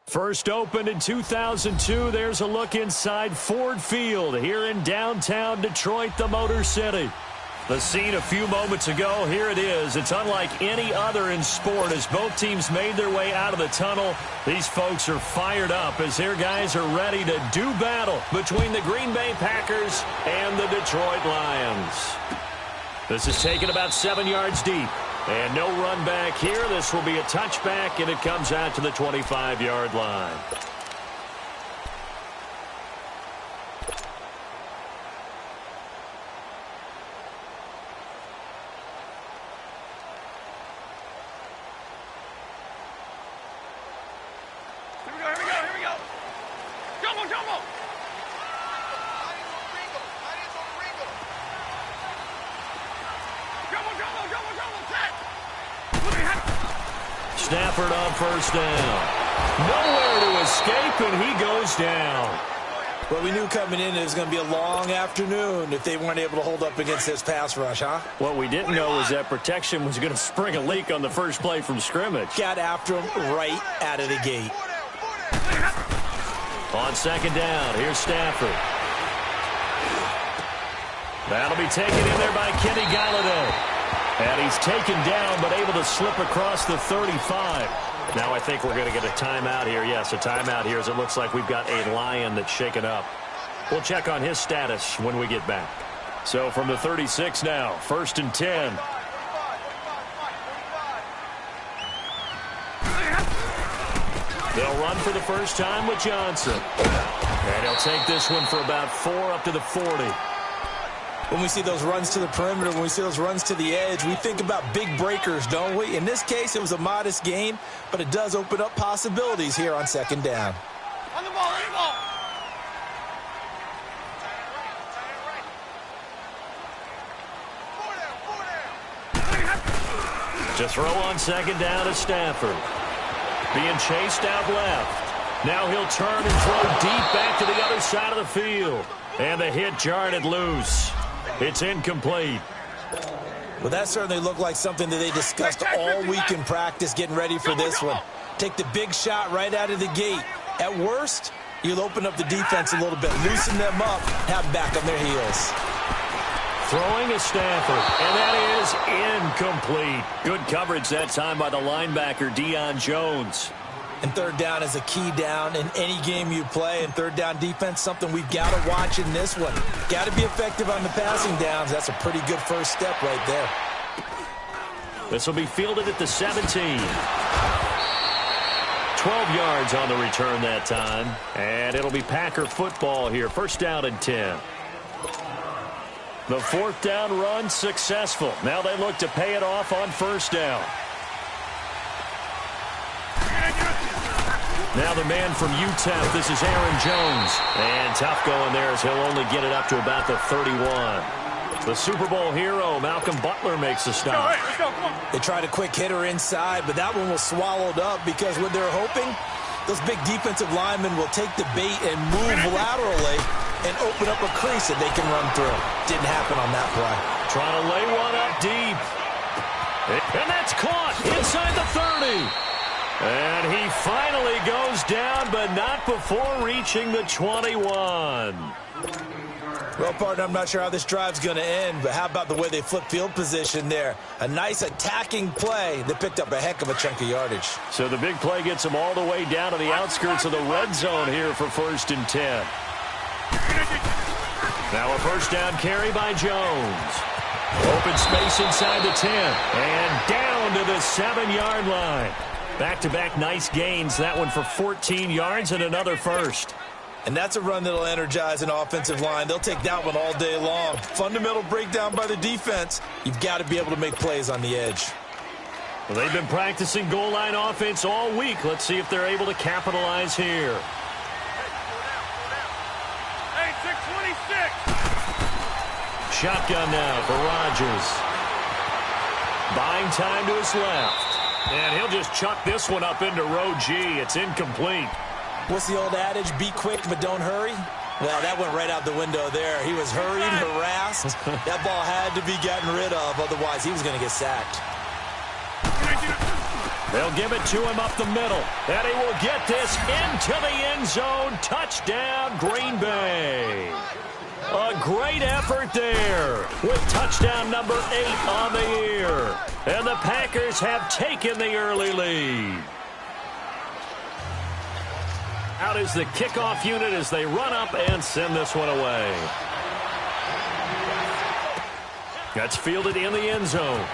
First opened in 2002, there's a look inside Ford Field here in downtown Detroit, the Motor City. The scene a few moments ago, here it is. It's unlike any other in sport as both teams made their way out of the tunnel. These folks are fired up as their guys are ready to do battle between the Green Bay Packers and the Detroit Lions. This is taken about 7 yards deep. And no run back here. This will be a touchback, and it comes out to the 25-yard line. Here we go. Jumbo. Stafford on first down. Nowhere to escape, and he goes down. Well, we knew coming in it was going to be a long afternoon if they weren't able to hold up against this pass rush, huh? What we didn't know was that protection was going to spring a leak on the first play from scrimmage. Got after him right out of the gate. On second down, here's Stafford. That'll be taken in there by Kenny Galladay. And he's taken down, but able to slip across the 35. Now I think we're going to get a timeout here. Yes, a timeout here as it looks like we've got a Lion that's shaken up. We'll check on his status when we get back. So from the 36 now, 1st and 10. They'll run for the first time with Johnson. And he'll take this one for about 4 up to the 40. When we see those runs to the perimeter, when we see those runs to the edge, we think about big breakers, don't we? In this case, it was a modest gain, but it does open up possibilities here on second down. On the ball. To throw on second down to Stafford. Being chased out left. Now he'll turn and throw deep back to the other side of the field. And the hit jarred it loose. It's incomplete. Well, that certainly looked like something that they discussed all week in practice getting ready for this one. Take the big shot right out of the gate. At worst, you'll open up the defense a little bit, loosen them up, have them back on their heels. Throwing is Stafford, and that is incomplete. Good coverage that time by the linebacker, Deion Jones. And third down is a key down in any game you play. And third down defense, something we've got to watch in this one. Got to be effective on the passing downs. That's a pretty good first step right there. This will be fielded at the 17. 12 yards on the return that time. And it'll be Packer football here. First down and 10. The fourth down run successful. Now they look to pay it off on first down. Now the man from UTEP, this is Aaron Jones. And tough going there as he'll only get it up to about the 31. The Super Bowl hero, Malcolm Butler, makes a stop. Let's go, come on. They tried a quick hitter inside, but that one was swallowed up because what they're hoping, those big defensive linemen will take the bait and move laterally and open up a crease that they can run through. Didn't happen on that play. Trying to lay one up deep. And that's caught inside the 30. And he finally goes down, but not before reaching the 21. Well, partner, I'm not sure how this drive's going to end, but how about the way they flip field position there? A nice attacking play that picked up a heck of a chunk of yardage. So the big play gets them all the way down to the outskirts of the red zone here for 1st and 10. Now a first down carry by Jones. Open space inside the 10. And down to the 7-yard line. Back-to-back nice gains. That one for 14 yards and another first. And that's a run that'll energize an offensive line. They'll take that one all day long. Fundamental breakdown by the defense. You've got to be able to make plays on the edge. Well, they've been practicing goal line offense all week. Let's see if they're able to capitalize here. Hey, 626. Shotgun now for Rodgers. Buying time to his left. And he'll just chuck this one up into row G. It's incomplete. What's the old adage? Be quick, but don't hurry. Well, that went right out the window there. He was hurried, harassed. That ball had to be gotten rid of. Otherwise, he was going to get sacked. They'll give it to him up the middle. And he will get this into the end zone. Touchdown, Green Bay. A great effort there with touchdown number 8 on the year. And the Packers have taken the early lead. Out is the kickoff unit as they run up and send this one away. That's fielded in the end zone.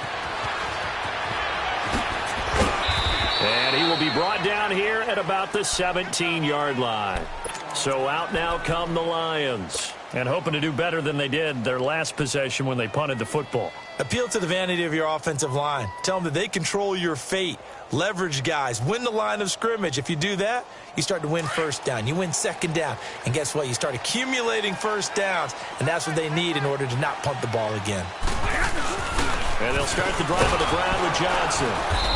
And he will be brought down here at about the 17-yard line. So out now come the Lions. And hoping to do better than they did their last possession when they punted the football. Appeal to the vanity of your offensive line. Tell them that they control your fate. Leverage guys. Win the line of scrimmage. If you do that, you start to win first down. You win second down. And guess what? You start accumulating first downs. And that's what they need in order to not punt the ball again. And they'll start the drive on the ground with Johnson.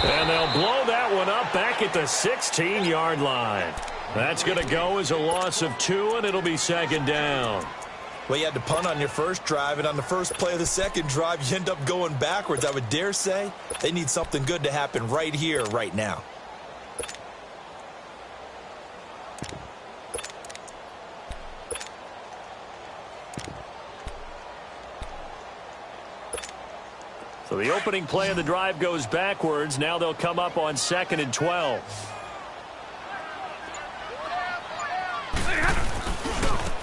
And they'll blow that one up back at the 16-yard line. That's going to go as a loss of 2, and it'll be second down. Well, you had to punt on your first drive, and on the first play of the second drive, you end up going backwards. I would dare say they need something good to happen right here, right now. So the opening play of the drive goes backwards. Now they'll come up on 2nd and 12.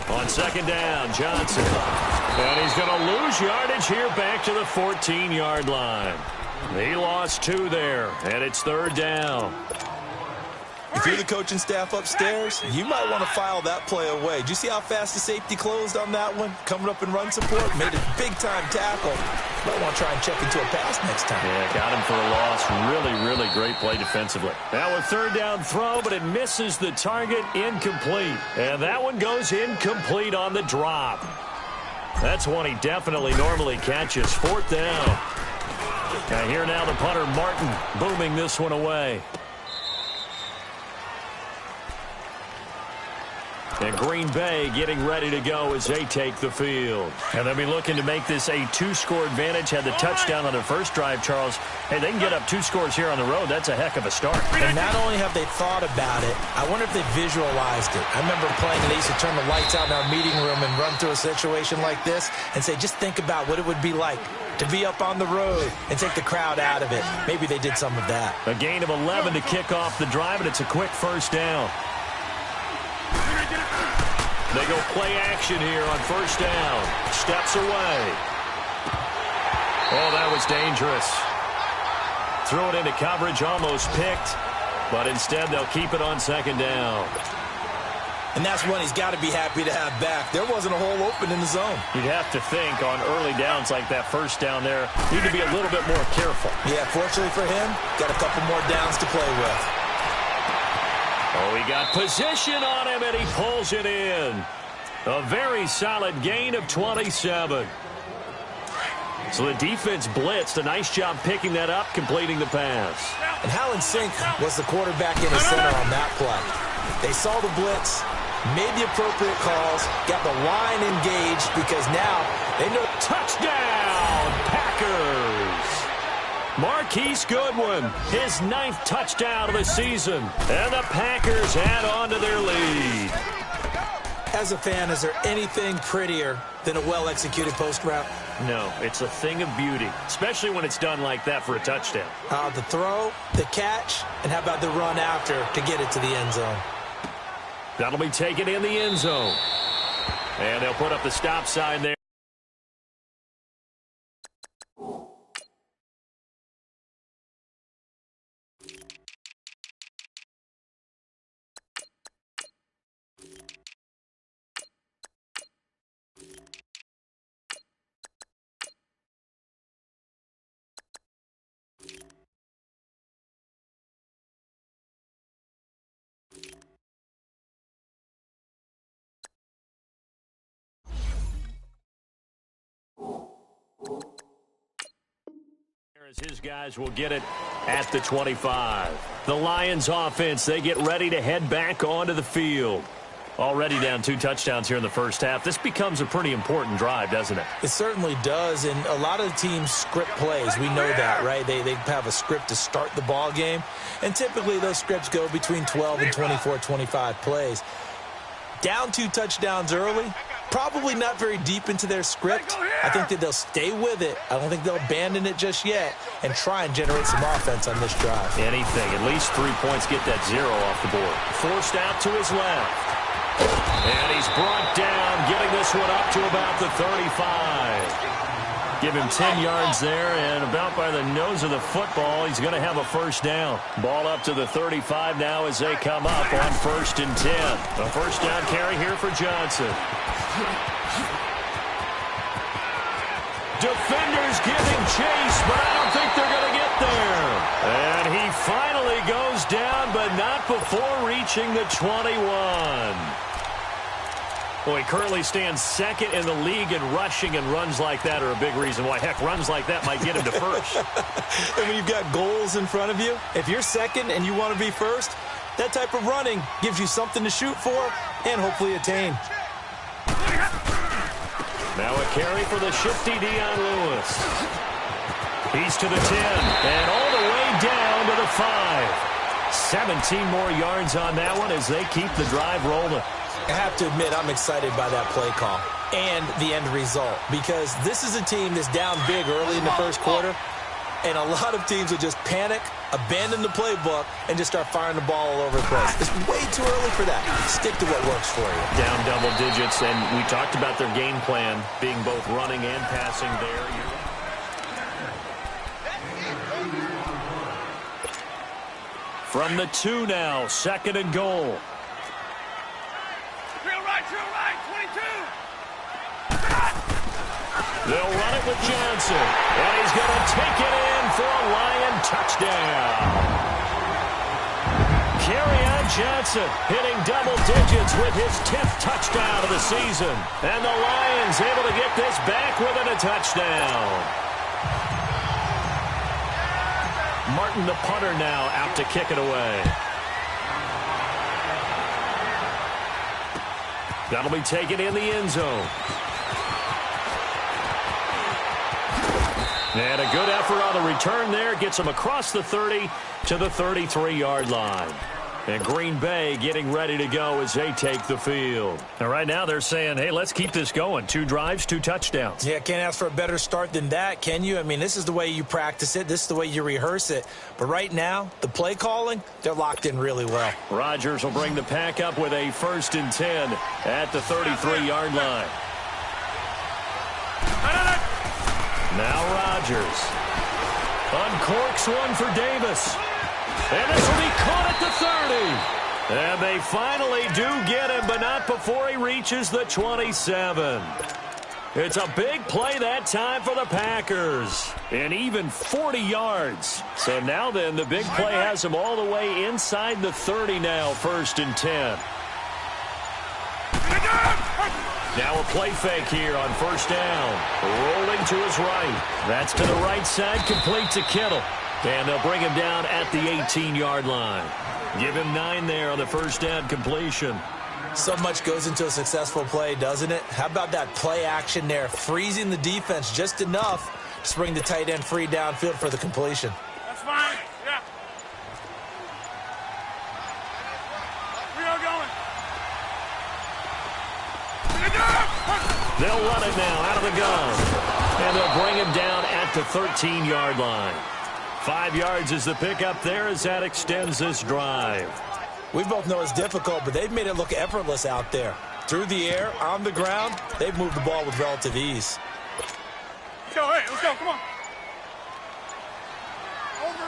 On second down, Johnson. And he's going to lose yardage here back to the 14-yard line. He lost 2 there, and it's 3rd down. If you're the coaching staff upstairs, you might want to file that play away. Did you see how fast the safety closed on that one? Coming up in run support, made a big-time tackle. Might want to try and check into a pass next time. Yeah, got him for a loss. Really, really great play defensively. Now a 3rd down throw, but it misses the target, incomplete. And that one goes incomplete on the drop. That's one he definitely normally catches. 4th down. Now here now the punter, Martin, booming this one away. And Green Bay getting ready to go as they take the field. And they'll be looking to make this a 2-score advantage. Had the touchdown on their first drive, Charles. Hey, they can get up 2 scores here on the road. That's a heck of a start. And not only have they thought about it, I wonder if they visualized it. I remember playing, and they used to turn the lights out in our meeting room and run through a situation like this and say, just think about what it would be like to be up on the road and take the crowd out of it. Maybe they did some of that. A gain of 11 to kick off the drive, and it's a quick first down. They go play action here on first down. Steps away. Oh, that was dangerous. Threw it into coverage, almost picked. But instead, they'll keep it on second down. And that's one he's got to be happy to have back. There wasn't a hole open in the zone. You'd have to think on early downs like that first down there, need to be a little bit more careful. Yeah, fortunately for him, got a couple more downs to play with. Oh, he got position on him, and he pulls it in. A very solid gain of 27. So the defense blitzed. A nice job picking that up, completing the pass. And Howland Sink was the quarterback in the center on that play. They saw the blitz, made the appropriate calls, got the line engaged because now they know. Touchdown, Packers! Marquise Goodwin, his 9th touchdown of the season. And the Packers add on to their lead. As a fan, is there anything prettier than a well-executed post route? No, it's a thing of beauty, especially when it's done like that for a touchdown. The throw, the catch, and how about the run after to get it to the end zone? That'll be taken in the end zone. And they'll put up the stop sign there. As his guys will get it at the 25. The Lions offense, they get ready to head back onto the field. Already down 2 touchdowns here in the first half. This becomes a pretty important drive, doesn't it? It certainly does, and a lot of teams script plays. We know that, right? They have a script to start the ball game, and typically those scripts go between 12 and 24, 25 plays. Down 2 touchdowns early, probably not very deep into their script. I think that they'll stay with it. I don't think they'll abandon it just yet and try and generate some offense on this drive. Anything, at least 3 points, get that 0 off the board. Forced out to his left. And he's brought down, getting this one up to about the 35. Give him 10 yards there, and about by the nose of the football, he's going to have a first down. Ball up to the 35 now as they come up on 1st and 10. A first down carry here for Johnson. Defenders giving chase, but I don't think they're going to get there. And he finally goes down, but not before reaching the 21. Well, he currently stands second in the league in rushing, and runs like that are a big reason why. Heck, runs like that might get him to first. And when you've got goals in front of you, if you're second and you want to be first, that type of running gives you something to shoot for and hopefully attain. Now a carry for the shifty Dion Lewis. He's to the 10, and all the way down to the 5. 17 more yards on that one as they keep the drive rolling. I have to admit, I'm excited by that play call and the end result, because this is a team that's down big early in the first quarter, and a lot of teams will just panic, abandon the playbook, and just start firing the ball all over the place. It's way too early for that. Stick to what works for you. Down double digits, and we talked about their game plan being both running and passing there. From the 2 now, 2nd and goal. Right, 22. They'll run it with Johnson, and he's going to take it in for a Lion touchdown. Kerryon Johnson hitting double digits with his 10th touchdown of the season. And the Lions able to get this back within a touchdown. Martin, the punter, now out to kick it away. That'll be taken in the end zone. And a good effort on the return there. Gets him across the 30 to the 33-yard line. And Green Bay getting ready to go as they take the field. And right now they're saying, hey, let's keep this going. 2 drives, 2 touchdowns. Yeah, can't ask for a better start than that, can you? I mean, this is the way you practice it. This is the way you rehearse it. But right now, the play calling, they're locked in really well. Rodgers will bring the pack up with a 1st and 10 at the 33-yard line. Now Rodgers uncorks one for Davis. And this will be caught at the 30. And they finally do get him, but not before he reaches the 27. It's a big play that time for the Packers. And even 40 yards. So now then, the big play has him all the way inside the 30 now, 1st and 10. Now a play fake here on 1st down. Rolling to his right. That's to the right side, complete to Kittle. And they'll bring him down at the 18-yard line. Give him 9 there on the 1st down completion. So much goes into a successful play, doesn't it? How about that play action there? Freezing the defense just enough to bring the tight end free downfield for the completion. That's fine. Yeah. We are going. They'll run it now out of the gun. And they'll bring him down at the 13-yard line. 5 yards is the pickup there as that extends this drive. We both know it's difficult, but they've made it look effortless out there. Through the air, on the ground, they've moved the ball with relative ease. Let's go, hey, let's go, come on. Over.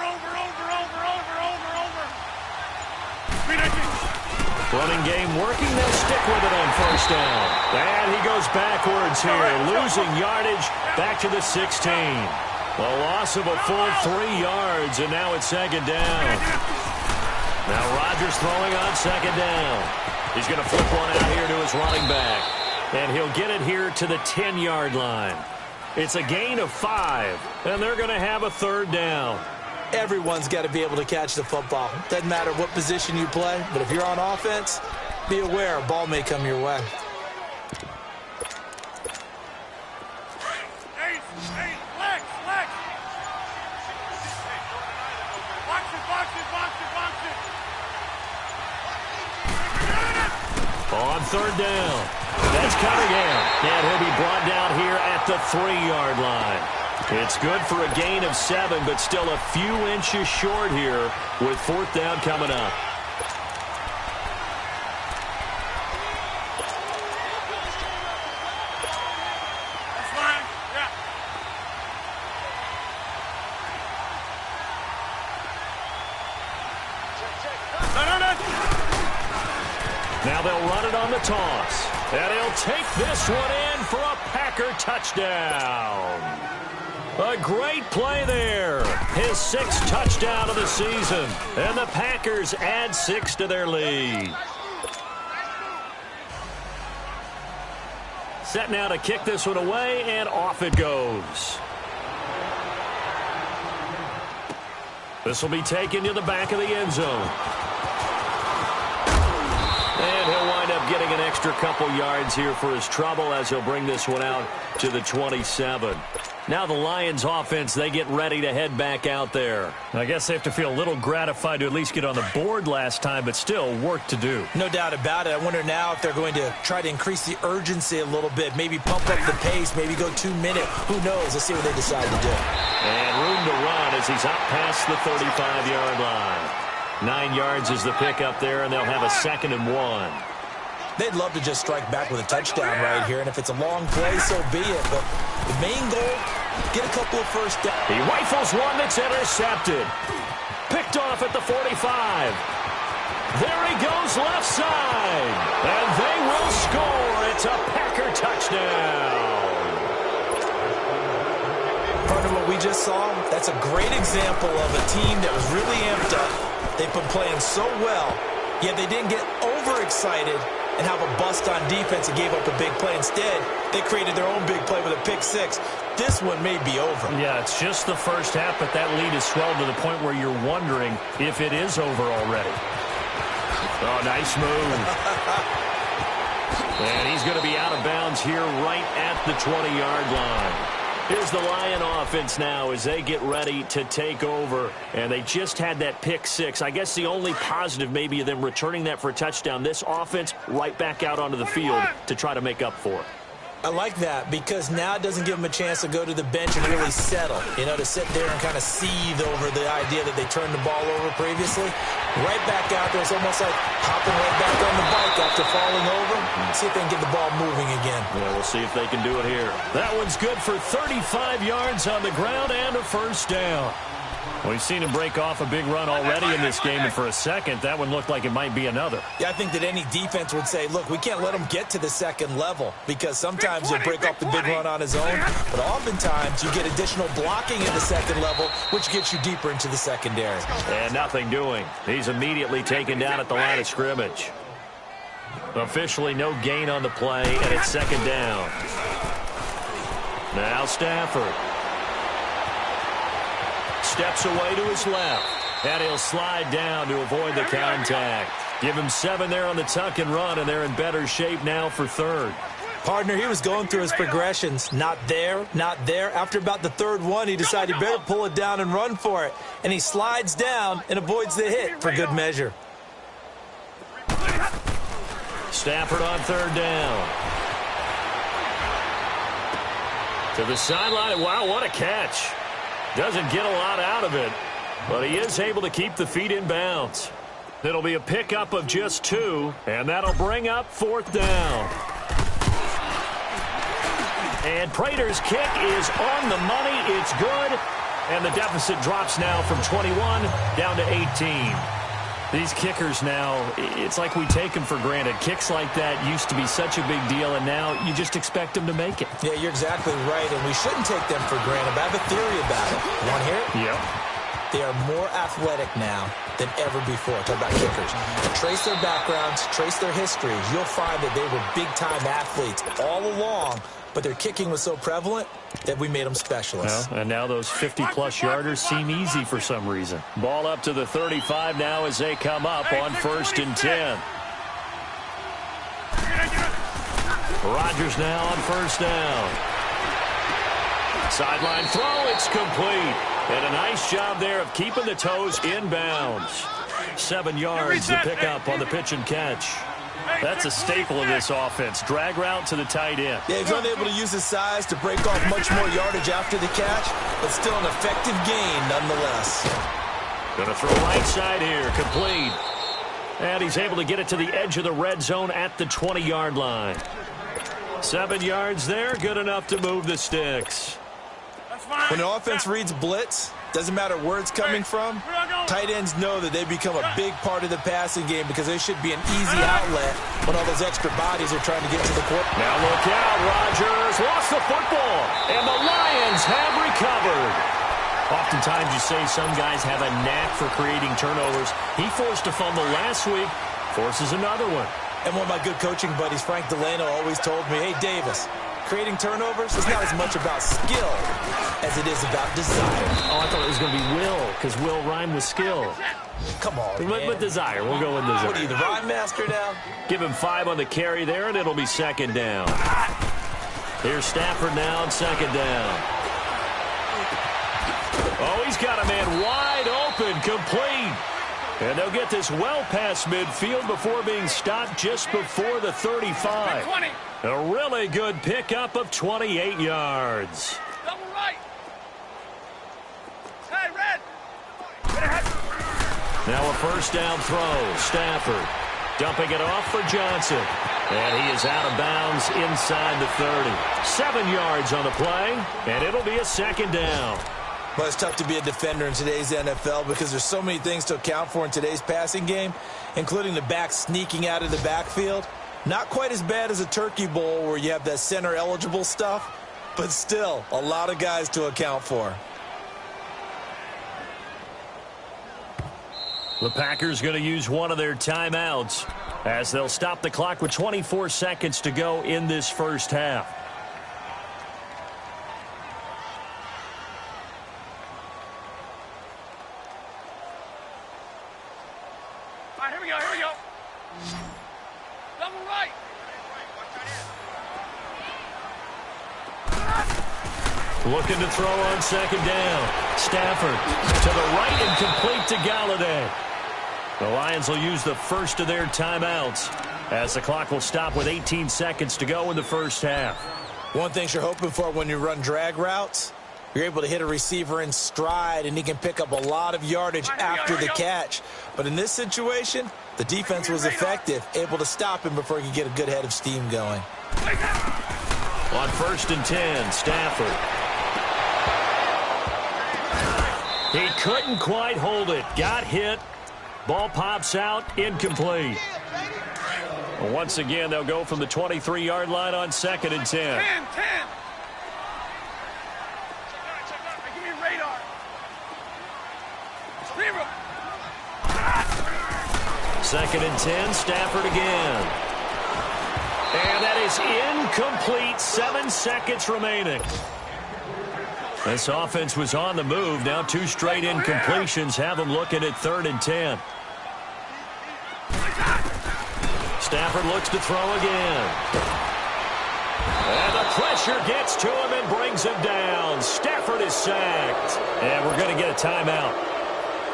Running game working, they'll stick with it on 1st down. And he goes backwards here, losing yardage back to the 16. A loss of a full 3 yards, and now it's 2nd down. Now Rodgers throwing on 2nd down. He's going to flip one out here to his running back. And he'll get it here to the 10-yard line. It's a gain of 5, and they're going to have a 3rd down. Everyone's got to be able to catch the football. Doesn't matter what position you play, but if you're on offense, Be aware, a ball may come your way. Hey, flex. Box it. On third down. That's Cunningham. And he'll be brought down here at the 3-yard line. It's good for a gain of 7, but still a few inches short here with 4th down coming up. That's fine. Yeah. No. Now they'll run it on the toss. And he'll take this one in for a Packer touchdown. A great play there. His 6th touchdown of the season. And the Packers add 6 to their lead. Set now to kick this one away, and off it goes. This will be taken to the back of the end zone. And he'll wind up getting an extra couple yards here for his trouble as he'll bring this one out to the 27. Now the Lions offense, they get ready to head back out there. I guess they have to feel a little gratified to at least get on the board last time, but still work to do. No doubt about it. I wonder now if they're going to try to increase the urgency a little bit, maybe pump up the pace, maybe go 2-minute. Who knows? Let's see what they decide to do. And room to run as he's out past the 35-yard line. 9 yards is the pickup there, and they'll have a 2nd and 1. They'd love to just strike back with a touchdown right here, and if it's a long play, so be it. But the main goal, get a couple of first downs. He rifles one that's intercepted. Picked off at the 45. There he goes left side. And they will score. It's a Packer touchdown. Partner, what we just saw, that's a great example of a team that was really amped up. They've been playing so well, yet they didn't get overexcited and have a bust on defense and gave up a big play. Instead, they created their own big play with a pick 6. This one may be over. Yeah, it's just the first half, but that lead is swelled to the point where you're wondering if it is over already. Oh, nice move. And he's going to be out of bounds here right at the 20-yard line. Here's the Lion offense now as they get ready to take over. And they just had that pick 6. I guess the only positive maybe of them returning that for a touchdown. This offense right back out onto the field to try to make up for it. I like that because now it doesn't give them a chance to go to the bench and really settle, to sit there and kind of seethe over the idea that they turned the ball over previously. Right back out there, it's almost like hopping right back on the bike after falling over. See if they can get the ball moving again. Yeah, we'll see if they can do it here. That one's good for 35 yards on the ground and a first down. We've seen him break off a big run already in this game, and for a second, that one looked like it might be another. Yeah, I think that any defense would say, look, we can't let him get to the second level because sometimes he'll break off the big run on his own, but oftentimes you get additional blocking at the second level, which gets you deeper into the secondary. And nothing doing. He's immediately taken down at the line of scrimmage. Officially no gain on the play, and it's 2nd down. Now Stafford. Steps away to his left, and he'll slide down to avoid the contact. Give him 7 there on the tuck and run, and they're in better shape now for 3rd. Partner, he was going through his progressions. Not there, not there. After about the 3rd one, he decided he better pull it down and run for it. And he slides down and avoids the hit for good measure. Stafford on 3rd down. To the sideline. Wow, what a catch. Doesn't get a lot out of it, but he is able to keep the feet in bounds. It'll be a pickup of just 2, and that'll bring up 4th down. And Prater's kick is on the money. It's good, and the deficit drops now from 21 down to 18. These kickers now, it's like we take them for granted. Kicks like that used to be such a big deal, and now you just expect them to make it. Yeah, you're exactly right, and we shouldn't take them for granted, but I have a theory about it. You want to hear it? Yep. They are more athletic now than ever before. Talk about kickers. Trace their backgrounds, trace their histories. You'll find that they were big-time athletes all along, but their kicking was so prevalent that we made them specialists. Well, and now those 50-plus yarders seem easy for some reason. Ball up to the 35 now as they come up on 1st and 10. Rodgers now on first down. Sideline throw, it's complete. And a nice job there of keeping the toes in bounds. 7 yards to pick up on the pitch and catch. That's a staple of this offense. Drag route to the tight end. Yeah, he's unable to use his size to break off much more yardage after the catch, but still an effective gain nonetheless. Going to throw right side here, complete. And he's able to get it to the edge of the red zone at the 20-yard line. 7 yards there, good enough to move the sticks. When an offense reads blitz, doesn't matter where it's coming from, tight ends know that they become a big part of the passing game because they should be an easy outlet when all those extra bodies are trying to get to the quarterback. Now look out, Rodgers lost the football, and the Lions have recovered. Oftentimes you say some guys have a knack for creating turnovers. He forced a fumble last week, forces another one. And one of my good coaching buddies, Frank Delano, always told me, hey, Davis, creating turnovers is not as much about skill as it is about desire. Oh, I thought it was going to be will, because will rhyme with skill. Come on, man. But desire. We'll go with desire. What are you, the rhyme master now? Give him 5 on the carry there, and it'll be second down. Here's Stafford now on second down. Oh, he's got a man wide open, complete. And they'll get this well past midfield before being stopped just before the 35. A really good pickup of 28 yards. Double right. Hey, red. Now a first down throw. Stafford dumping it off for Johnson. And he is out of bounds inside the 30. 7 yards on the play, and it'll be a second down. Well, it's tough to be a defender in today's NFL because there's so many things to account for in today's passing game, including the back sneaking out of the backfield. Not quite as bad as a turkey bowl where you have that center-eligible stuff, but still a lot of guys to account for. The Packers going to use one of their timeouts as they'll stop the clock with 24 seconds to go in this first half. All right, here we go. Double right. Looking to throw on second down. Stafford to the right and complete to Galladay. The Lions will use the first of their timeouts as the clock will stop with 18 seconds to go in the first half. One thing you're hoping for when you run drag routes, you're able to hit a receiver in stride, and he can pick up a lot of yardage after the catch. But in this situation, the defense was effective, able to stop him before he could get a good head of steam going. On first and 10, Stafford. He couldn't quite hold it. Got hit. Ball pops out. Incomplete. Once again, they'll go from the 23-yard line on second and 10. 10. Give me radar. Zero. Second and 10, Stafford again. And that is incomplete. 7 seconds remaining. This offense was on the move. Now 2 straight incompletions have them looking at third and 10. Stafford looks to throw again. And the pressure gets to him and brings him down. Stafford is sacked. And we're going to get a timeout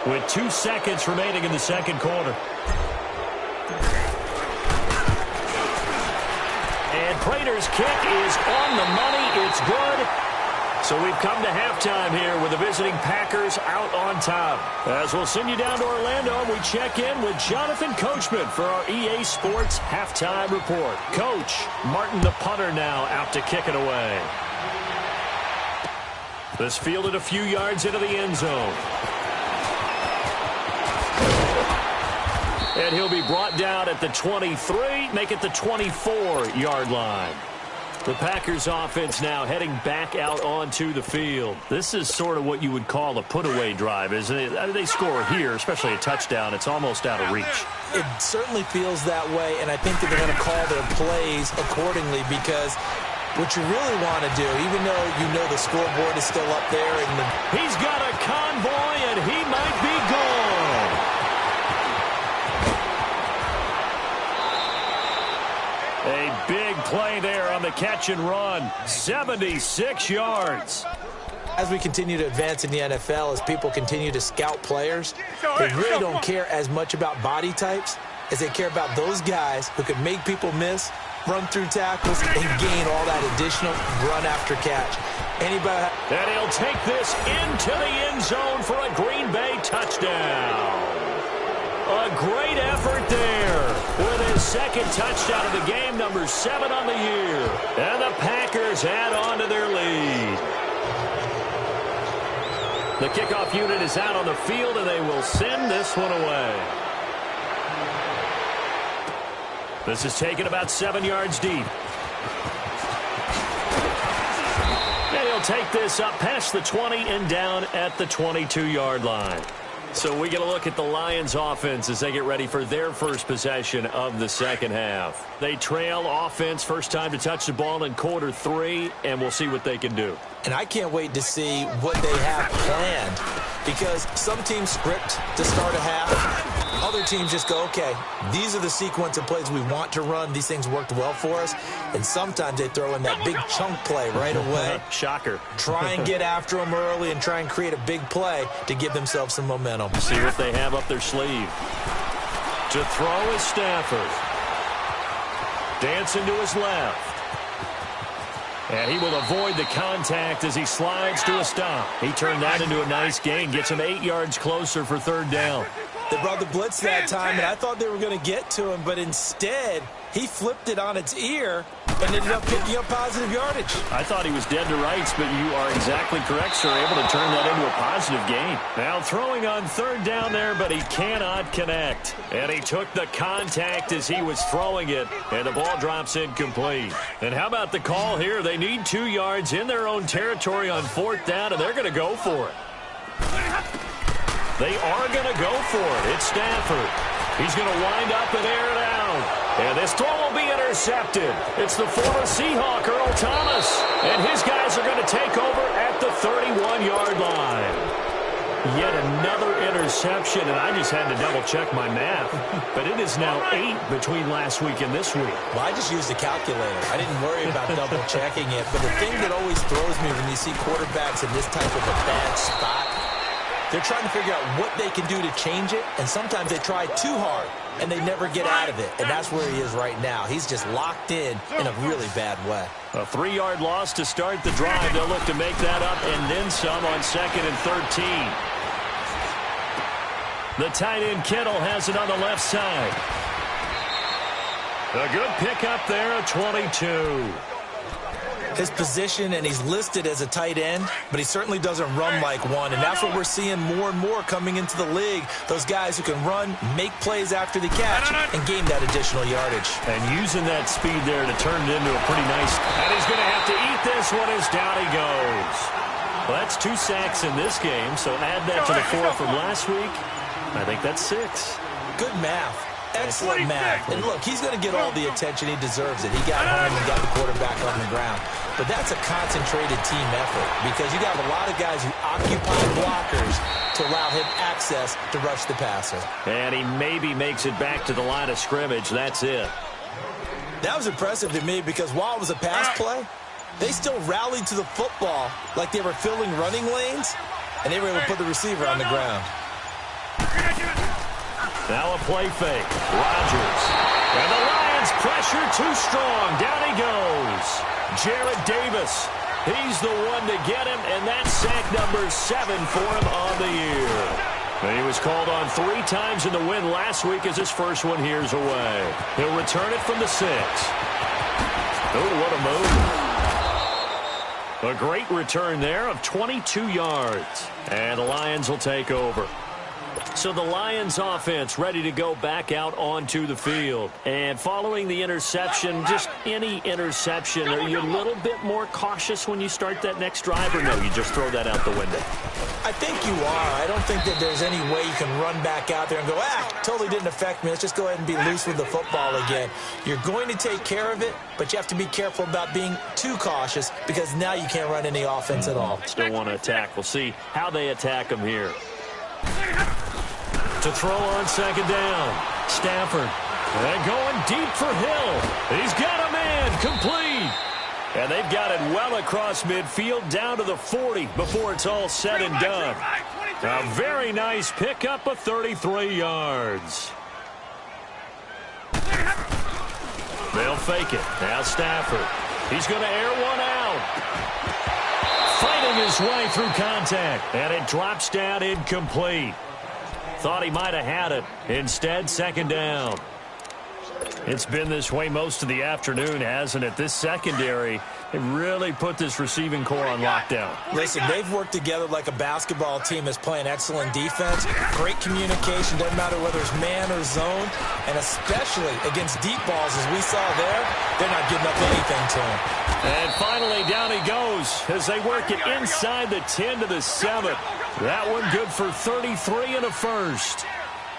with 2 seconds remaining in the second quarter. And Prater's kick is on the money. It's good. So we've come to halftime here with the visiting Packers out on top. As we'll send you down to Orlando, we check in with Jonathan Coachman for our EA Sports Halftime Report. Coach, Martin the punter now out to kick it away. This fielded a few yards into the end zone. And he'll be brought down at the 23, make it the 24-yard line. The Packers offense now heading back out onto the field. This is sort of what you would call a put-away drive, isn't it? I mean, they score here, especially a touchdown. It's almost out of reach. It certainly feels that way, and I think that they're going to call their plays accordingly because what you really want to do, even though you know the scoreboard is still up there. He's got a convoy, and he might be gone. A big play there on the catch and run. 76 yards. As we continue to advance in the NFL, as people continue to scout players, they really don't care as much about body types as they care about those guys who can make people miss, run through tackles, and gain all that additional run after catch. Anybody? And he'll take this into the end zone for a Green Bay touchdown. A great effort there with his second touchdown of the game, number 7 on the year. And the Packers add on to their lead. The kickoff unit is out on the field, and they will send this one away. This is taken about 7 yards deep. And he'll take this up past the 20 and down at the 22-yard line. So we get a look at the Lions offense as they get ready for their first possession of the second half. They trail offense, first time to touch the ball in quarter 3, and we'll see what they can do. And I can't wait to see what they have planned, because some teams script to start a half. Other teams just go, okay, these are the sequence of plays we want to run. These things worked well for us. And sometimes they throw in that big chunk play right away. Shocker. Try and get after them early and try and create a big play to give themselves some momentum. See what they have up their sleeve. To throw is Stafford. Dancing to his left. And he will avoid the contact as he slides to a stop. He turned that into a nice gain. Gets him 8 yards closer for third down. They brought the blitz that time, and I thought they were going to get to him, but instead he flipped it on its ear and ended up picking up positive yardage. I thought he was dead to rights, but you are exactly correct, sir. Able to turn that into a positive gain. Now throwing on third down there, but he cannot connect. And he took the contact as he was throwing it, and the ball drops incomplete. And how about the call here? They need 2 yards in their own territory on fourth down, and they're going to go for it. They are going to go for it. It's Stafford. He's going to wind up and air it out. And this throw will be intercepted. It's the former Seahawk, Earl Thomas. And his guys are going to take over at the 31-yard line. Yet another interception, and I just had to double-check my math. But it is now 8 between last week and this week. Well, I just used the calculator. I didn't worry about double-checking it. But the thing that always throws me when you see quarterbacks in this type of a bad spot, they're trying to figure out what they can do to change it, and sometimes they try too hard, and they never get out of it. And that's where he is right now. He's just locked in a really bad way. A 3-yard loss to start the drive. They'll look to make that up and then some on 2nd and 13. The tight end Kittle has it on the left side. A good pickup there at 22. His position, and he's listed as a tight end, but he certainly doesn't run like one, and that's what we're seeing more and more coming into the league. Those guys who can run, make plays after the catch, and gain that additional yardage. And using that speed there to turn it into a pretty nice... And he's going to have to eat this one as down he goes. Well, that's 2 sacks in this game, so add that to the 4 from last week. I think that's 6. Good math. Excellent math. And look, he's going to get all the attention. He deserves it. He got home and got the quarterback on the ground. But that's a concentrated team effort because you got a lot of guys who occupy blockers to allow him access to rush the passer. And he maybe makes it back to the line of scrimmage. That's it. That was impressive to me because while it was a pass play, they still rallied to the football like they were filling running lanes, and they were able to put the receiver on the ground. Now a play fake. Rodgers. And the Lions pressure too strong. Down he goes. Jared Davis. He's the one to get him, and that's sack number 7 for him on the year. And he was called on 3 times in the win last week as his first one here's away. He'll return it from the 6. Oh, what a move. A great return there of 22 yards. And the Lions will take over. So the Lions offense ready to go back out onto the field. And following the interception, just any interception, are you a little bit more cautious when you start that next drive, or no, you just throw that out the window? I think you are. I don't think that there's any way you can run back out there and go, totally didn't affect me. Let's just go ahead and be loose with the football again. You're going to take care of it, but you have to be careful about being too cautious because now you can't run any offense at all. Still want to attack. We'll see how they attack them here. To throw on 2nd down. Stafford And going deep for Hill. He's got a man complete. And they've got it well across midfield down to the 40 before it's all said and done. A very nice pickup of 33 yards. They'll fake it. Now Stafford. He's going to air one out. Fighting his way through contact. And it drops down incomplete. Thought he might have had it. Instead, second down. It's been this way most of the afternoon, hasn't it? This secondary, it really put this receiving core on lockdown. Listen, they've worked together like a basketball team that's playing excellent defense. Great communication, doesn't matter whether it's man or zone. And especially against deep balls, as we saw there, they're not giving up anything to him. And finally, down he goes as they work it inside the 10 to the 7. That one good for 33 and a first.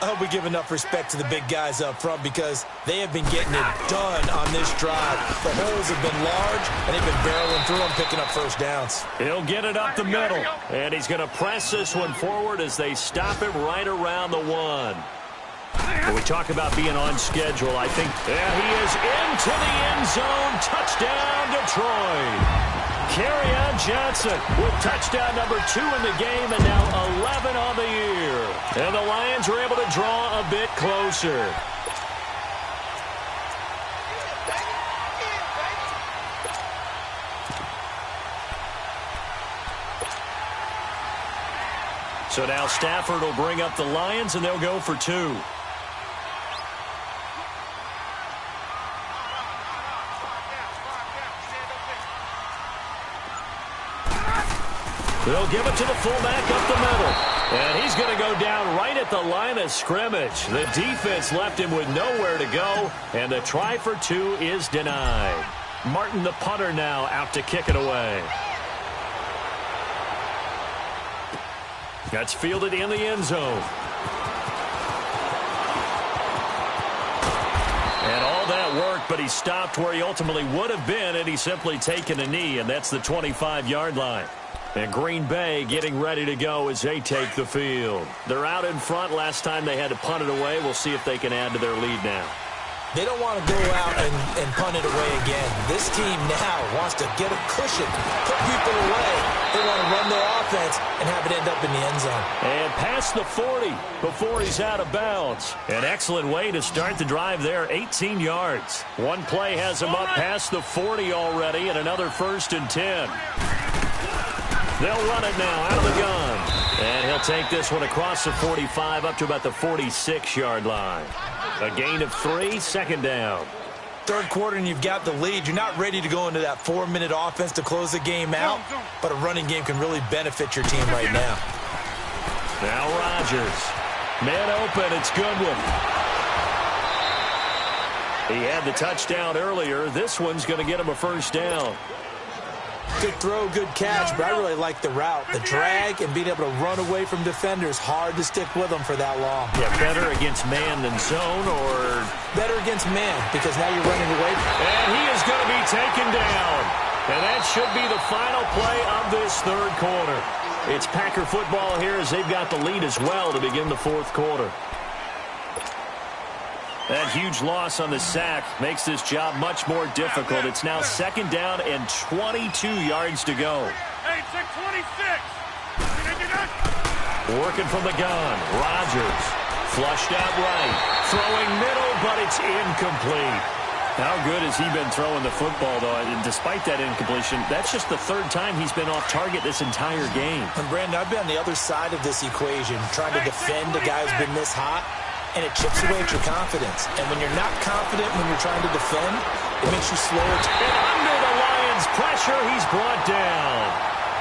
I hope we give enough respect to the big guys up front because they have been getting it done on this drive. The holes have been large, and they've been barreling through them, picking up first downs. He'll get it up the middle, and he's going to press this one forward as they stop him right around the 1. When we talk about being on schedule, I think he is into the end zone. Touchdown, Detroit. Kerryon Johnson with touchdown number 2 in the game and now 11 on the year. And the Lions are able to draw a bit closer. So now Stafford will bring up the Lions and they'll go for 2. They'll give it to the fullback up the middle. And he's going to go down right at the line of scrimmage. The defense left him with nowhere to go, and the try for 2 is denied. Martin, the punter, now out to kick it away. That's fielded in the end zone. And all that work, but he stopped where he ultimately would have been had he simply taken a knee, and that's the 25-yard line. And Green Bay getting ready to go as they take the field. They're out in front. Last time they had to punt it away. We'll see if they can add to their lead now. They don't want to go out and punt it away again. This team now wants to get a cushion, put people away. They want to run their offense and have it end up in the end zone. And past the 40 before he's out of bounds. An excellent way to start the drive there, 18 yards. One play has him up past the 40 already and another 1st and 10. They'll run it now out of the gun. And he'll take this one across the 45 up to about the 46-yard line. A gain of 3, second down. Third quarter and you've got the lead. You're not ready to go into that 4-minute offense to close the game out, but a running game can really benefit your team right now. Now Rodgers. Man open, it's Goodwin. He had the touchdown earlier. This one's going to get him a first down. Good throw, good catch, but I really like the route. The drag and being able to run away from defenders, hard to stick with them for that long. Yeah, better against man than zone, or? Better against man, because now you're running away. And he is going to be taken down. And that should be the final play of this third quarter. It's Packer football here as they've got the lead as well to begin the fourth quarter. That huge loss on the sack makes this job much more difficult. It's now second down and 22 yards to go. Hey, check 26. Working from the gun. Rodgers flushed out right. Throwing middle, but it's incomplete. How good has he been throwing the football, though? And despite that incompletion, that's just the third time he's been off target this entire game. And, Brandon, I've been on the other side of this equation, trying to defend a guy who's been this hot. And it chips away at your confidence. And when you're not confident when you're trying to defend, it makes you slower. And under the Lions' pressure, he's brought down.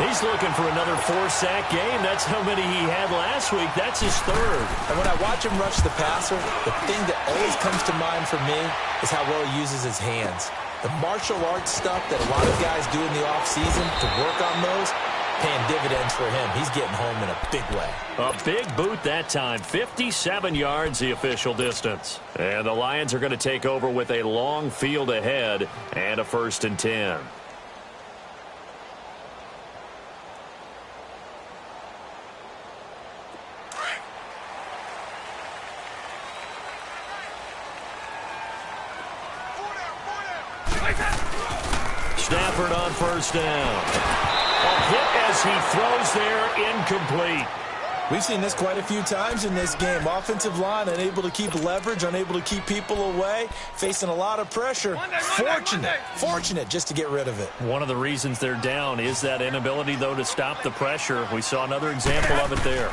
He's looking for another 4-sack game. That's how many he had last week. That's his third. And when I watch him rush the passer, the thing that always comes to mind for me is how well he uses his hands. The martial arts stuff that a lot of guys do in the offseason to work on those, paying dividends for him. He's getting home in a big way. A big boot that time. 57 yards the official distance. And the Lions are going to take over with a long field ahead and a 1st and 10. Stafford on first down. A hit as he throws there, incomplete. We've seen this quite a few times in this game. Offensive line unable to keep leverage, unable to keep people away, facing a lot of pressure. Fortunate just to get rid of it. One of the reasons they're down is that inability, though, to stop the pressure. We saw another example of it there.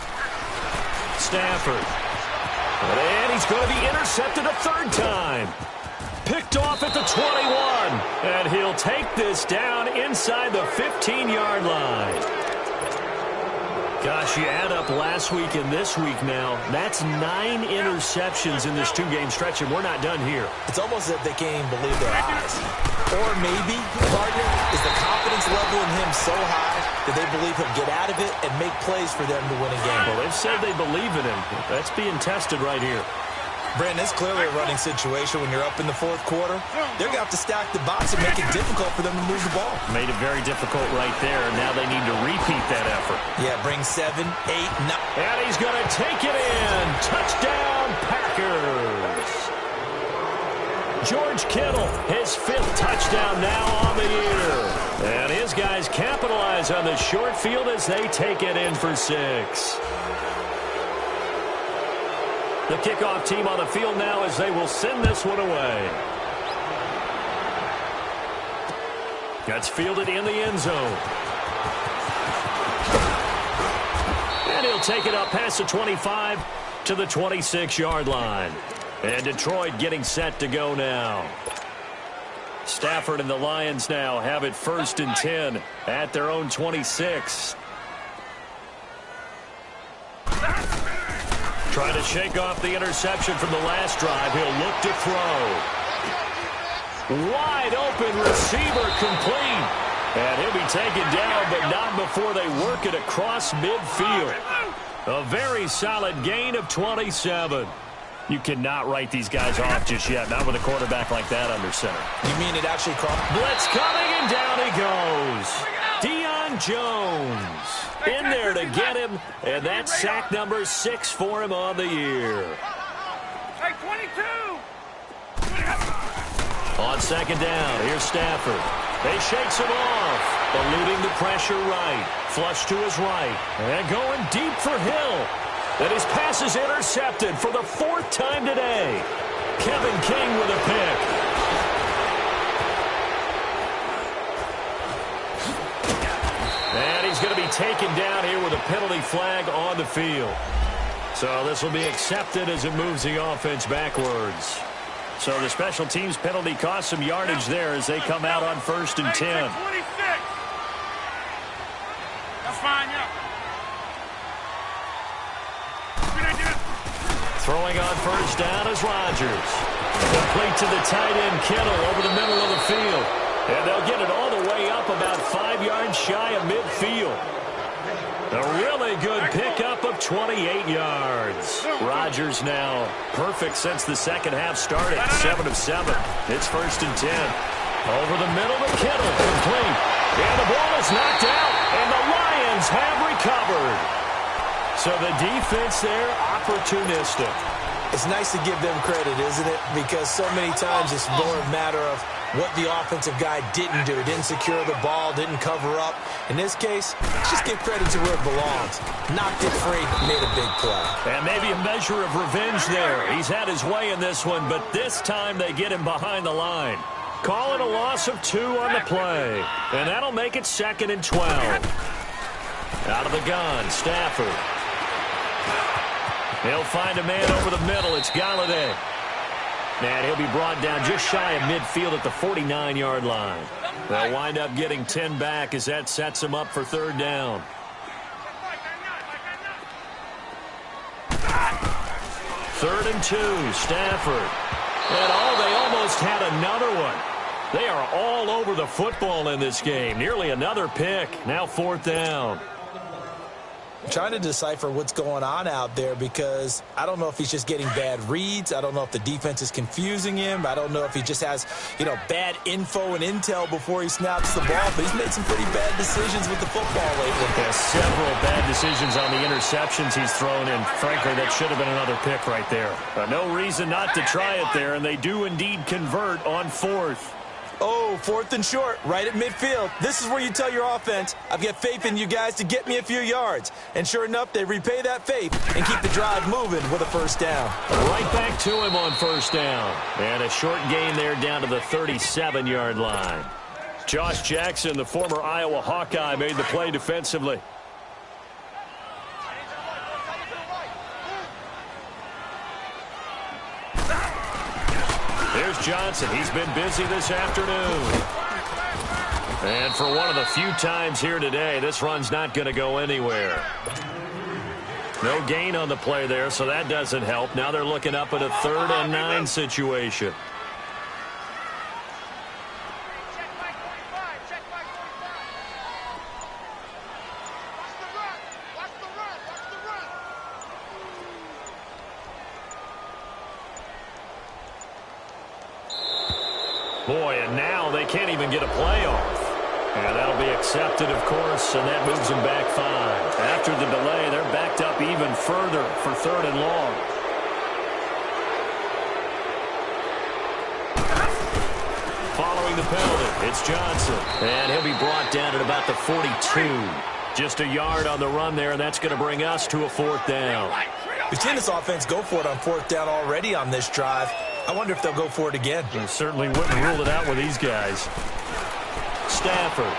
Stafford. And he's going to be intercepted a third time. Picked off at the 21. And he'll take this down inside the 15-yard line. Gosh, you add up last week and this week now. That's 9 interceptions in this two-game stretch, and we're not done here. It's almost as if they can't even believe their eyes. Or maybe, partner, is the confidence level in him so high that they believe he'll get out of it and make plays for them to win a game. Well, they've said they believe in him. That's being tested right here. Brandon, it's clearly a running situation when you're up in the fourth quarter. They're going to have to stack the box and make it difficult for them to move the ball. Made it very difficult right there. Now they need to repeat that effort. Yeah, bring 7, 8, 9. And he's going to take it in. Touchdown, Packers. George Kittle, his 5th touchdown now on the year. And his guys capitalize on the short field as they take it in for 6. The kickoff team on the field now as they will send this one away. That's fielded in the end zone. And he'll take it up past the 25 to the 26-yard line. And Detroit getting set to go now. Stafford and the Lions now have it 1st and 10 at their own 26. Trying to shake off the interception from the last drive. He'll look to throw. Wide open receiver complete. And he'll be taken down, but not before they work it across midfield. A very solid gain of 27. You cannot write these guys off just yet, not with a quarterback like that under center. You mean it actually crossed? Blitz coming, and down he goes. Deion Jones in there to get him, and that's sack number 6 for him on the year. Hey, 22. On second down, here's Stafford. They shakes him off, eluding the pressure right. Flush to his right, and going deep for Hill. And his pass is intercepted for the 4th time today. Kevin King with a pick. And he's going to be taken down here with a penalty flag on the field. So this will be accepted as it moves the offense backwards. So the special teams penalty cost some yardage there as they come out on 1st and 10. 26. That's fine, yeah. Throwing on first down is Rodgers. Complete to the tight end, Kittle, over the middle of the field. And they'll get it all the way up about 5 yards shy of midfield. A really good pickup of 28 yards. Rodgers now perfect since the second half started. 7 of 7. It's 1st and 10. Over the middle to Kittle, complete. And the ball is knocked out, and the Lions have recovered. So the defense there, opportunistic. It's nice to give them credit, isn't it? Because so many times it's more a matter of what the offensive guy didn't do. Didn't secure the ball, didn't cover up. In this case, just give credit to where it belongs. Knocked it free, made a big play. And maybe a measure of revenge there. He's had his way in this one, but this time they get him behind the line. Call it a loss of 2 on the play. And that'll make it 2nd and 12. Out of the gun, Stafford. He'll find a man over the middle. It's Galladay. And he'll be brought down just shy of midfield at the 49-yard line. They'll wind up getting 10 back as that sets him up for 3rd down. Third and 2, Stafford. And they almost had another one. They are all over the football in this game. Nearly another pick. Now 4th down. I'm trying to decipher what's going on out there because I don't know if he's just getting bad reads. I don't know if the defense is confusing him. I don't know if he just has, bad info and intel before he snaps the ball. But he's made some pretty bad decisions with the football lately. Yeah, several bad decisions on the interceptions he's thrown in. Frankly, that should have been another pick right there. No reason not to try it there, and they do indeed convert on 4th. Oh, 4th and short, right at midfield. This is where you tell your offense, I've got faith in you guys to get me a few yards. And sure enough, they repay that faith and keep the drive moving with a first down. Right back to him on first down. And a short gain there down to the 37-yard line. Josh Jackson, the former Iowa Hawkeye, made the play defensively. Here's Johnson. He's been busy this afternoon. And for one of the few times here today, this run's not going to go anywhere. No gain on the play there, so that doesn't help. Now they're looking up at a 3rd and 9 situation. Boy, and now they can't even get a play off. And that'll be accepted, of course, and that moves them back 5. After the delay, they're backed up even further for 3rd and long. Following the penalty, it's Johnson. And he'll be brought down at about the 42. Just a yard on the run there, and that's going to bring us to a 4th down. We've seen this offense go for it on 4th down already on this drive. I wonder if they'll go for it again. You certainly wouldn't rule it out with these guys. Stafford.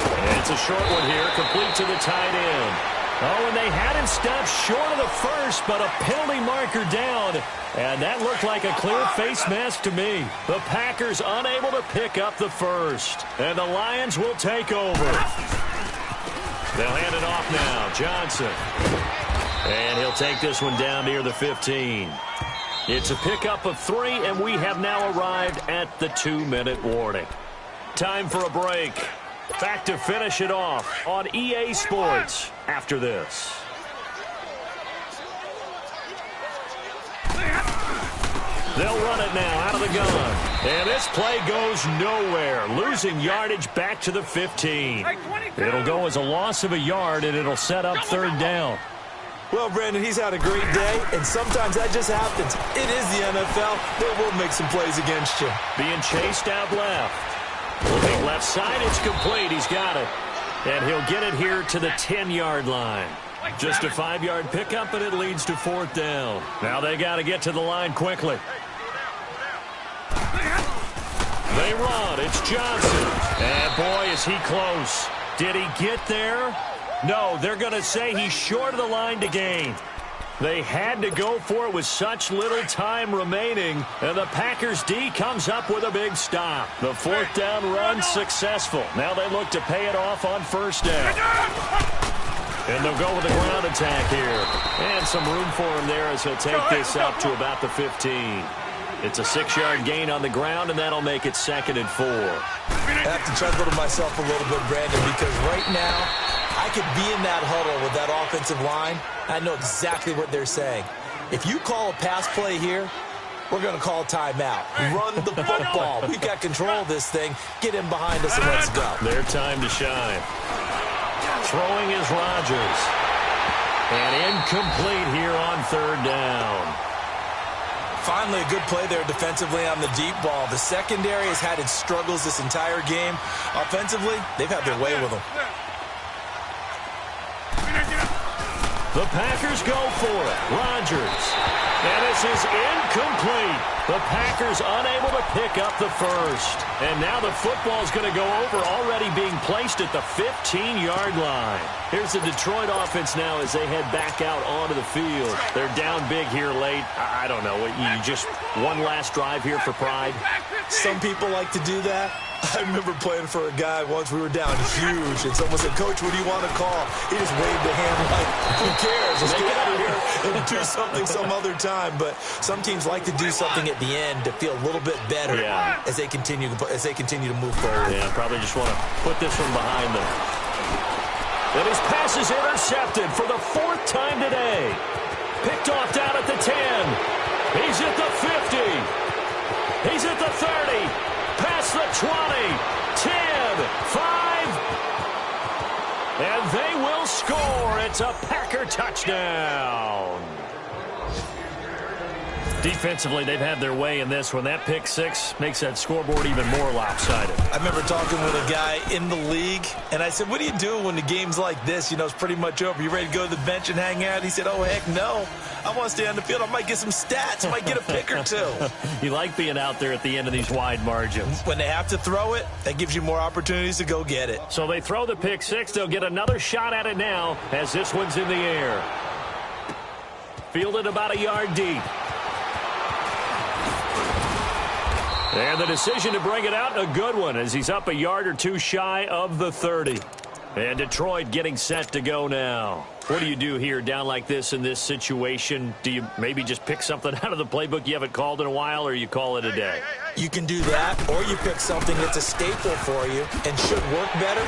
And it's a short one here, complete to the tight end. Oh, and they had him stopped short of the first, but a penalty marker down. And that looked like a clear face mask to me. The Packers unable to pick up the first. And the Lions will take over. They'll hand it off now. Johnson. And he'll take this one down near the 15. It's a pickup of 3, and we have now arrived at the 2-minute warning. Time for a break. Back to finish it off on EA Sports after this. They'll run it now out of the gun. And this play goes nowhere, losing yardage back to the 15. It'll go as a loss of a yard, and it'll set up 3rd down. Well, Brandon, he's had a great day, and sometimes that just happens. It is the NFL. They will make some plays against you. Being chased out left. Looking left side, it's complete. He's got it. And he'll get it here to the 10-yard line. Just a 5-yard pickup, and it leads to 4th down. Now they got to get to the line quickly. They run. It's Johnson. And, boy, is he close. Did he get there? No, they're going to say he's short of the line to gain. They had to go for it with such little time remaining, and the Packers D comes up with a big stop. The 4th down run successful. Now they look to pay it off on 1st down. And they'll go with the ground attack here. And some room for him there as he'll take this up to about the 15. It's a 6-yard gain on the ground, and that'll make it 2nd and 4. I have to chuckle to myself a little bit, Brandon, because right now I could be in that huddle with that offensive line. I know exactly what they're saying. If you call a pass play here, we're going to call a timeout. Run the football. We've got control of this thing. Get in behind us and let's go. Their time to shine. Throwing is Rodgers. And incomplete here on 3rd down. Finally, a good play there defensively on the deep ball. The secondary has had its struggles this entire game. Offensively, they've had their way with them. The Packers go for it. Rodgers. And this is incomplete. The Packers unable to pick up the first. And now the football's going to go over, already being placed at the 15-yard line. Here's the Detroit offense now as they head back out onto the field. They're down big here late. I don't know. You just one last drive here for pride? Some people like to do that. I remember playing for a guy once. We were down huge, and someone said, "Coach, what do you want to call?" He just waved a hand like, "Who cares? Let's get out of here and do something some other time." But some teams like to do something at the end to feel a little bit better as they continue to move forward. Yeah, probably just want to put this one behind them. And his pass is intercepted for the 4th time today. Picked off down at the 10. He's at the 50. He's at the 30. Past the 20, 10, 5, and they will score. It's a Packer touchdown. Defensively, they've had their way in this one. That pick six makes that scoreboard even more lopsided. I remember talking with a guy in the league, and I said, what do you do when the game's like this? You know, it's pretty much over. You ready to go to the bench and hang out? He said, oh, heck no. I want to stay on the field. I might get some stats. I might get a pick or two. You like being out there at the end of these wide margins. When they have to throw it, that gives you more opportunities to go get it. So they throw the pick six. They'll get another shot at it now as this one's in the air. Fielded about a yard deep. And the decision to bring it out, a good one, as he's up a yard or two shy of the 30. And Detroit getting set to go now. What do you do here down like this in this situation? Do you maybe just pick something out of the playbook you haven't called in a while, or you call it a day? You can do that, or you pick something that's a staple for you and should work better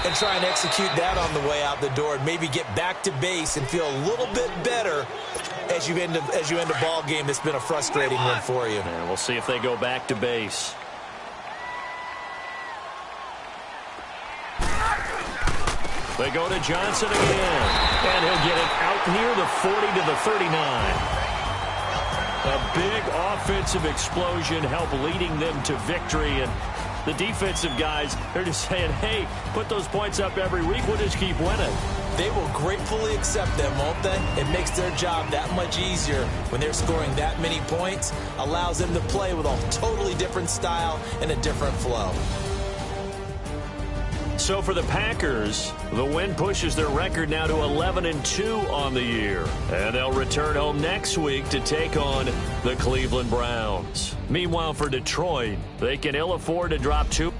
and try and execute that on the way out the door and maybe get back to base and feel a little bit better as you end a ball game that's been a frustrating one for you. And we'll see if they go back to base. They go to Johnson again, and he'll get it out near the 40 to the 39. A big offensive explosion helped leading them to victory, and the defensive guys, they're just saying, hey, put those points up every week, we'll just keep winning. They will gratefully accept them, won't they? It makes their job that much easier when they're scoring that many points, allows them to play with a totally different style and a different flow. So for the Packers, the win pushes their record now to 11-2 on the year. And they'll return home next week to take on the Cleveland Browns. Meanwhile, for Detroit, they can ill afford to drop two.